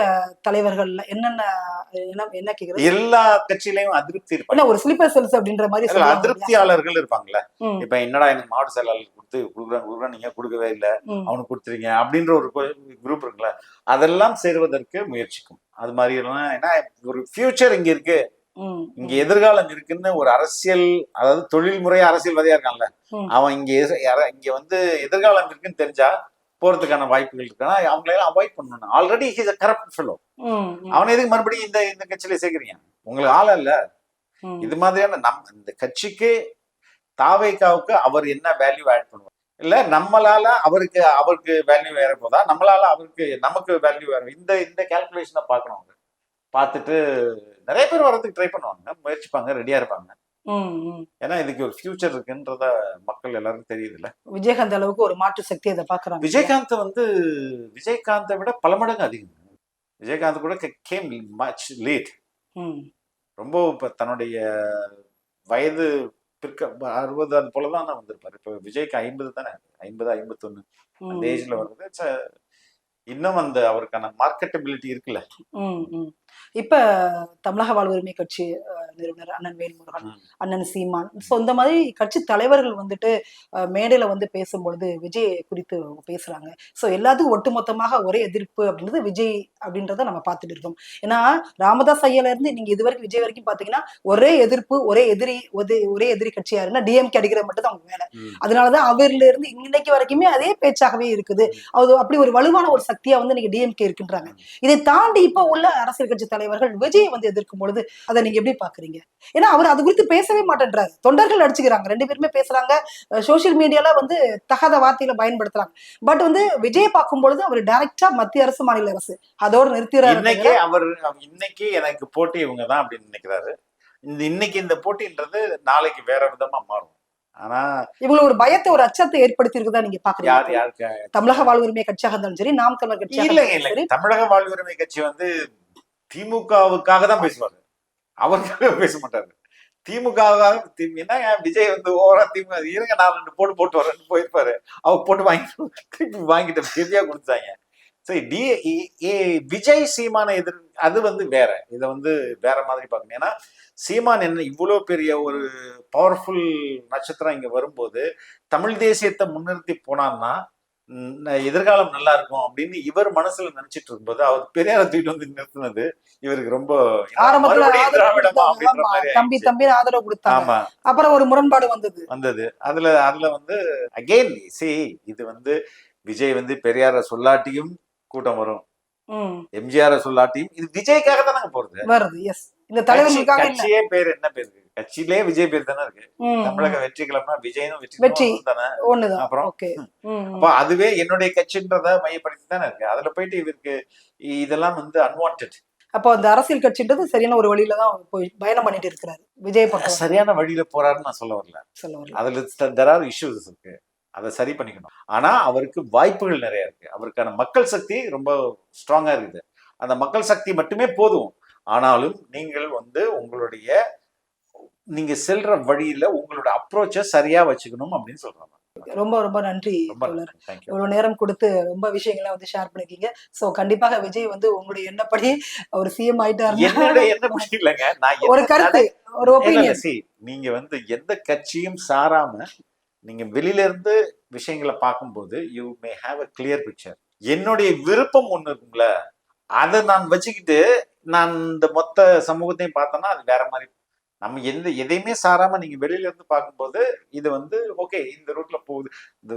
தலைவர்கள்ல என்ன கேக்குறது? எல்லா கட்சியிலயும் அதிருப்தி இருப்பாங்க. ஒரு ஸ்லீப்பர் செல்ஸ் அப்படின்ற மாதிரி அதிருப்தியாளர்கள் இருப்பாங்கல்ல. இப்ப என்னடா எனக்கு மாவட்ட செயலாளர் கொடுத்து கொடுக்குறாங்க, நீங்க கொடுக்கவே இல்லை, அவனுக்கு கொடுத்துறீங்க அப்படின்ற ஒரு குரூப் இருக்குல்ல, அதெல்லாம் சேருவதற்கு முயற்சிக்கும். அது மாதிரி எல்லாம் ஏன்னா ஒரு ஃபியூச்சர் இங்க இருக்கு, இங்க எதிர்காலம் இருக்குன்னு ஒரு அரசியல், அதாவது தொழில்முறை அரசியல்வாதியா இருக்கான்ல, அவன் இங்க வந்து எதிர்காலம் இருக்குன்னு தெரிஞ்சா போறதுக்கான வாய்ப்புகள் இருக்குன்னா அவங்களையெல்லாம் அவாய்ட் பண்ணணும். Already he's a corrupt fellow. அவனை எதுக்கு மறுபடியும் இந்த கட்சியில சேர்க்கிறீங்க? உங்களுக்கு ஆள இல்ல. இது மாதிரியான இந்த கட்சிக்கு தாவேகாவுக்கு அவர் என்ன வேல்யூ ஆட் பண்ணுவார், இல்ல நம்மளால அவருக்கு வேல்யூ வேற போதா, நம்மளால நமக்கு வேல்யூ வேற, இந்த கால்குலேஷனை பார்க்கணும். அவங்க பார்த்துட்டு நிறைய பேர் வர்றதுக்கு ட்ரை பண்ணுவாங்க, முயற்சிப்பாங்க, ரெடியா இருப்பாங்க. ஏன்னா இதுக்கு ஒரு ஃபியூச்சர் இருக்குன்றத மக்கள் எல்லாருக்கும் தெரியுது இல்ல. விஜயகாந்த் அளவுக்கு ஒரு மாற்று சக்தி அதை பாக்குறாங்க. விஜயகாந்தை விட பல மடங்கு அதிகம். விஜயகாந்த் கூட கேம் மச் லேட். ரொம்ப இப்ப தன்னுடைய வயது 60 அது போலதான் வந்திருப்பாரு. இப்ப விஜய்க்கு 50 தானே, 50 51 அந்த ஏஜ்ல வருது. இன்னும் அந்த அவருக்கான மார்க்கெட்டபிலிட்டி இருக்குல்ல. இப்ப தமிழக வாழ்வுரிமை கட்சி நிறுவனர் அண்ணன் வேல்முருகன், அண்ணன் சீமான், சோ இந்த மாதிரி கட்சி தலைவர்கள் வந்துட்டு மேடையில வந்து பேசும்பொழுது விஜய் குறித்து பேசுறாங்க. சோ எல்லாத்துக்கும் ஒட்டுமொத்தமாக ஒரே எதிர்ப்பு அப்படின்றது விஜய் அப்படின்றத நம்ம பார்த்துட்டு இருக்கோம். ஏன்னா ராமதாஸ் ஐயால இருந்து நீங்க இது வரைக்கும் விஜய் வரைக்கும் பாத்தீங்கன்னா ஒரே எதிர்ப்பு, ஒரே எதிரி கட்சியா இருந்தா டிஎம்கே அடிக்கிற மட்டும் தான் அவங்க வேலை. அதனாலதான் அவர்ல இருந்து இன்னைக்கு வரைக்குமே அதே பேச்சாகவே இருக்குது. அது அப்படி ஒரு வலுவான ஒரு சக்தியா வந்து நீங்க டிஎம்கே இருக்குன்றாங்க. இதை தாண்டி இப்ப உள்ள அரசியல் கட்சி தலைவர்கள் விஜய் வந்து எதிர்க்கும் பொழுது அதை நீங்க எப்படி பாக்குறீங்க? ஏன்னா அவர் அது குறித்து பேசவே மாட்டேன்றாரு. தொண்டர்கள் அடிச்சுக்கிறாங்க, 2 பேருமே பேசுறாங்க, சோசியல் மீடியால வந்து தகாத வார்த்தையில பயன்படுத்துறாங்க. பட் வந்து விஜய் பார்க்கும் பொழுது அவர் டைரக்டா மத்திய அரசு, மாநில அரசு அதோடு நிறுத்திறாரு. இன்னைக்கு எனக்கு போட்டி இவங்கதான் அப்படின்னு நினைக்கிறாரு. இன்னைக்கு இந்த போட்டின்றது நாளைக்கு வேற விதமா மாறும். ஆனா இவங்க ஒரு பயத்தை, ஒரு அச்சத்தை ஏற்படுத்தி இருக்குதா நீங்க பாக்குறீங்க? தமிழக வாழ்வுரிமை கட்சியாக இருந்தாலும் சரி, நாம் தமிழர் கட்சியாக இருந்தாலும் சரி. தமிழக வாழ்வுரிமை கட்சி வந்து திமுகவுக்காக தான் பேசுவாரு, அவருக்காக பேச மாட்டாரு. திமுகவுக்காக என்ன விஜய் வந்து ஓவரா திமுக இருங்க நான் 2 போட்டு வரேன்னு போயிருப்பாரு. அவர் போட்டு வாங்கிட்டு ஹெவியா கொடுத்தாங்க. சரி, விஜய் சீமான அது வந்து வேற, இதை வந்து வேற மாதிரி பார்க்கணும். ஏன்னா சீமான் என்ன இவ்வளவு பெரிய ஒரு பவர்ஃபுல் நட்சத்திரம் இங்க வரும்போது தமிழ் தேசியத்தை முன்னிறுத்தி போனான்னா எதிர்காலம் நல்லா இருக்கும் அப்படின்னு இவர் மனசுல நினைச்சிட்டு இருக்கும்போது அவர் பெரியார தூக்கிட்டு வந்து நிறுத்தினது இவருக்கு ரொம்ப ஆரம்பத்துல மறுபடியும் ஆதரவு திராவிடமா அப்படின்ற கொடுத்தாங்க. மாதிரி தம்பி ஆயிடுச்சு. தம்பி ஆதரவு கொடுத்தாங்க. ஆமா அப்புறம் ஒரு முரண்பாடு வந்தது. அதுல வந்து அகெயின் இது வந்து விஜய் வந்து பெரியார சொல்லாட்டியும் கூட்டம் வரும், எம்ஜிஆர் சொல்லாட்டியும் இது விஜய்க்காக தானே போறது. வருது. எஸ், இந்த தலைவர்களுக்காக இல்ல. கட்சியே பேர் என்ன பேர் இருக்கு? கட்சியிலே விஜய் பேர் தானே இருக்கு. தமிழக வெற்றி கிளம்பா விஜயனும் வெற்றி தானே. ஒண்ணுதான். அப்புறம் ஓகே. அப்ப அதுவே என்னுடைய கட்சின்றத மையப்படுத்தி தானே இருக்கு. அதுல போயிட்டு இவருக்கு இதெல்லாம் வந்து அன்வான்டட். அப்போ அந்த அரசியல் கட்சின்றது சரியான ஒரு வழியில தான் போய் பயணம் பண்ணிட்டு இருக்கிறாரு விஜய் பக்கம். சரியான வழியில போறாருன்னு நான் சொல்ல வரல. அதுல there are issues இருக்கு, அதை சரி பண்ணிக்கணும். ஆனா அவருக்கு வாய்ப்புகள் நிறைய இருக்கு. அவருக்கான மக்கள் சக்தி ரொம்ப ஸ்ட்ராங்கா இருக்குது. அந்த மக்கள் சக்தி மட்டுமே போதும். ஆனாலும் நீங்கள் வந்து நீங்க செல்ற வழியில உங்களோட அப்ரோச்ச சரியா வச்சுக்கணும் அப்படின்னு சொல்றாங்க. ரொம்ப ரொம்ப நன்றி. இவ்வளவு நேரம் கொடுத்து ரொம்ப விஷயங்களை வந்து ஷேர் பண்ணிருக்கீங்க. சோ கண்டிப்பாக விஜய் வந்து உங்களுடைய எண்ணப்படி ஒரு சிஎம் ஆயிட்டாரு. என்னுடைய எண்ணப்படி இல்லைங்க, நான் ஒரு கருத்து, ஒரு ஒப்பீனியன். நீங்க வந்து எந்த கட்சியும் சாராம நீங்க வெளியில இருந்து விஷயங்களை பார்க்கும்போது you may have a clear picture. என்னுடைய விருப்பம் ஒண்ணு இருக்குங்கள, அதை நான் வச்சுக்கிட்டு நான் இந்த மொத்த சமூகத்தையும் பார்த்தோம்னா அது வேற மாதிரி. நம்ம எதையுமே சாராம நீங்க வெளியில இருந்து பார்க்கும்போது இது வந்து ஓகே இந்த ரூட்ல போகுது, இந்த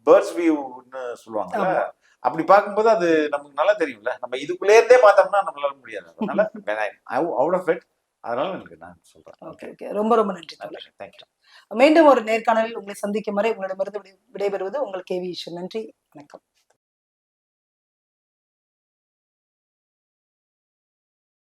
பேர்ட்ஸ் வியூன்னு சொல்லுவாங்கல்ல, அப்படி பார்க்கும்போது அது நமக்கு நல்லா தெரியும்ல. நம்ம இதுக்குள்ளே இருந்தே பார்த்தோம்னா நம்மளால முடியாது. அதனால அவுட் ஆஃப் இட். அதனால எனக்கு நான் சொல்றேன். ஓகே, ரொம்ப ரொம்ப நன்றி. தேங்க்யூ. மீண்டும் ஒரு நேர்காணலில் உங்களை சந்திக்கும் வரை உங்களிடமிருந்து விடைபெறுவது உங்கள் கேவி ஈஸ்வர். நன்றி, வணக்கம்.